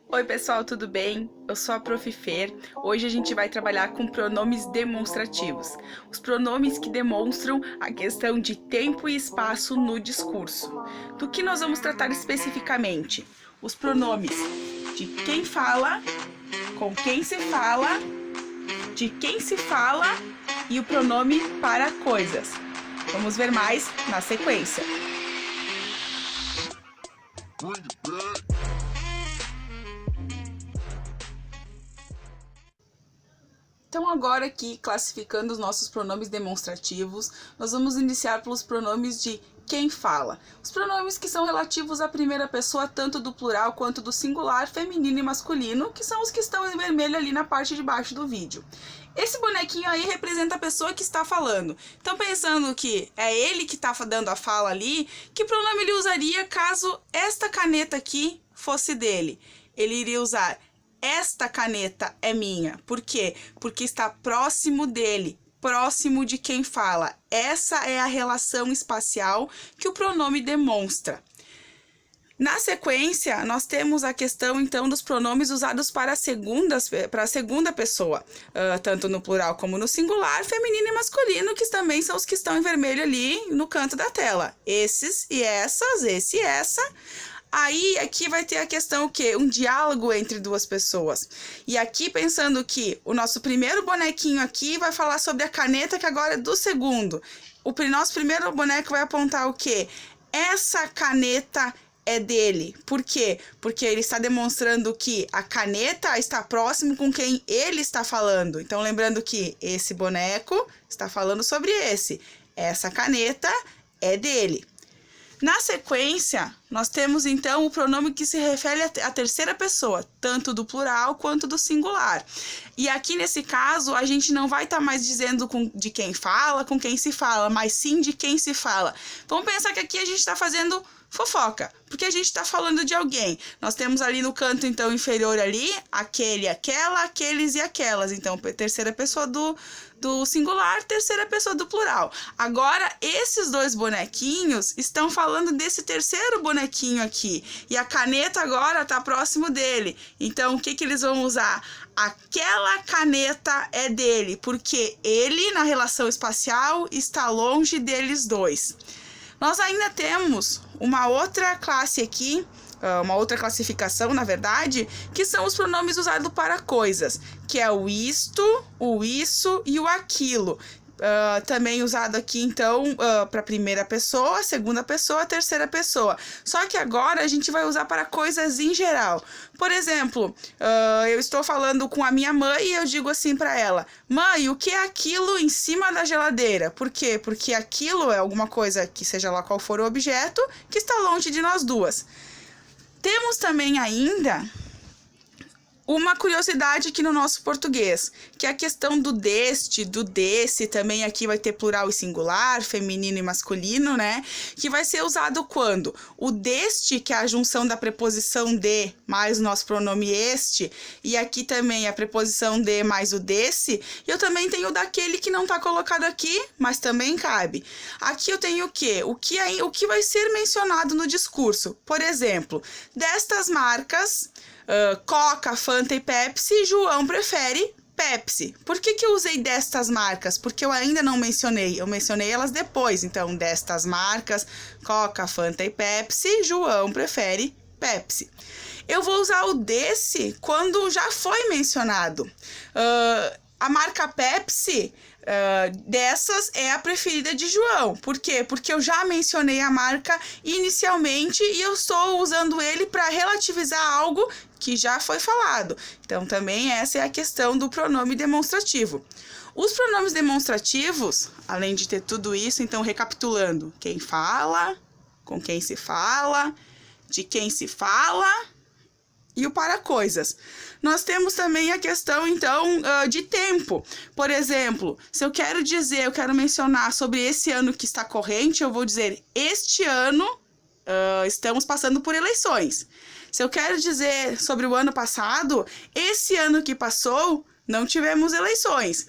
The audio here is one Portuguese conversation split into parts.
Oi pessoal, tudo bem? Eu sou a Prof. Fer. Hoje a gente vai trabalhar com pronomes demonstrativos. Os pronomes que demonstram a questão de tempo e espaço no discurso. Do que nós vamos tratar especificamente? Os pronomes de quem fala, com quem se fala, de quem se fala e o pronome para coisas. Vamos ver mais na sequência. Então agora aqui, classificando os nossos pronomes demonstrativos, nós vamos iniciar pelos pronomes de quem fala. Os pronomes que são relativos à primeira pessoa, tanto do plural quanto do singular, feminino e masculino, que são os que estão em vermelho ali na parte de baixo do vídeo. Esse bonequinho aí representa a pessoa que está falando. Então, pensando que é ele que está dando a fala ali, que pronome ele usaria caso esta caneta aqui fosse dele? Ele iria usar esta caneta é minha. Por quê? Porque está próximo dele, próximo de quem fala. Essa é a relação espacial que o pronome demonstra. Na sequência, nós temos a questão, então, dos pronomes usados para a segunda pessoa, tanto no plural como no singular, feminino e masculino, que também são os que estão em vermelho ali no canto da tela. Esses e essas, esse e essa. Aí, aqui vai ter a questão o quê? Um diálogo entre duas pessoas. E aqui, pensando que o nosso primeiro bonequinho aqui vai falar sobre a caneta, que agora é do segundo. O nosso primeiro boneco vai apontar o quê? Essa caneta é dele. Por quê? Porque ele está demonstrando que a caneta está próximo com quem ele está falando. Então, lembrando que esse boneco está falando sobre esse. Essa caneta é dele. Na sequência, nós temos então o pronome que se refere à terceira pessoa, tanto do plural quanto do singular. E aqui nesse caso, a gente não vai estar mais dizendo de quem fala, com quem se fala, mas sim de quem se fala. Vamos pensar que aqui a gente está fazendo fofoca, porque a gente está falando de alguém. Nós temos ali no canto, então, inferior ali, aquele, aquela, aqueles e aquelas. Então, terceira pessoa do singular, terceira pessoa do plural. Agora, esses dois bonequinhos estão falando desse terceiro bonequinho aqui. E a caneta agora está próximo dele. Então, o que eles vão usar? Aquela caneta é dele, porque ele, na relação espacial, está longe deles dois. Nós ainda temos uma outra classe aqui, uma outra classificação, na verdade, que são os pronomes usados para coisas, que é o isto, o isso e o aquilo. Também usado aqui, então, para primeira pessoa, segunda pessoa, terceira pessoa. Só que agora a gente vai usar para coisas em geral. Por exemplo, eu estou falando com a minha mãe e eu digo assim para ela: mãe, o que é aquilo em cima da geladeira? Por quê? Porque aquilo é alguma coisa que, seja lá qual for o objeto, que está longe de nós duas. Temos também ainda uma curiosidade aqui no nosso português, que é a questão do deste, do desse, também aqui vai ter plural e singular, feminino e masculino, né? Que vai ser usado quando? O deste, que é a junção da preposição de mais o nosso pronome este, e aqui também a preposição de mais o desse, e eu também tenho o daquele que não está colocado aqui, mas também cabe. Aqui eu tenho o quê? O que vai ser mencionado no discurso. Por exemplo, destas marcas, Coca, Fanta e Pepsi, João prefere Pepsi. Por que eu usei destas marcas? Porque eu ainda não mencionei, eu mencionei elas depois. Então, destas marcas, Coca, Fanta e Pepsi, João prefere Pepsi. Eu vou usar o desse quando já foi mencionado. A marca Pepsi, dessas é a preferida de João. Por quê? Porque eu já mencionei a marca inicialmente e eu estou usando ele para relativizar algo que já foi falado. Então, também essa é a questão do pronome demonstrativo. Os pronomes demonstrativos, além de ter tudo isso, então, recapitulando: quem fala, com quem se fala, de quem se fala e o para coisas. Nós temos também a questão, então, de tempo. Por exemplo, se eu quero mencionar sobre esse ano que está corrente, eu vou dizer: este ano estamos passando por eleições. Se eu quero dizer sobre o ano passado, esse ano que passou, não tivemos eleições.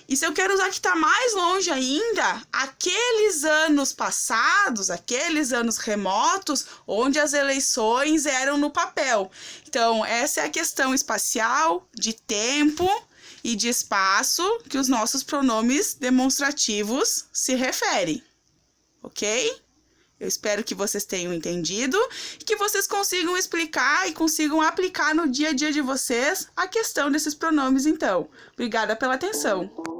E se eu quero usar que está mais longe ainda, aqueles anos passados, aqueles anos remotos, onde as eleições eram no papel. Então, essa é a questão espacial, de tempo e de espaço que os nossos pronomes demonstrativos se referem. Ok? Eu espero que vocês tenham entendido e que vocês consigam explicar e consigam aplicar no dia a dia de vocês a questão desses pronomes, então. Obrigada pela atenção.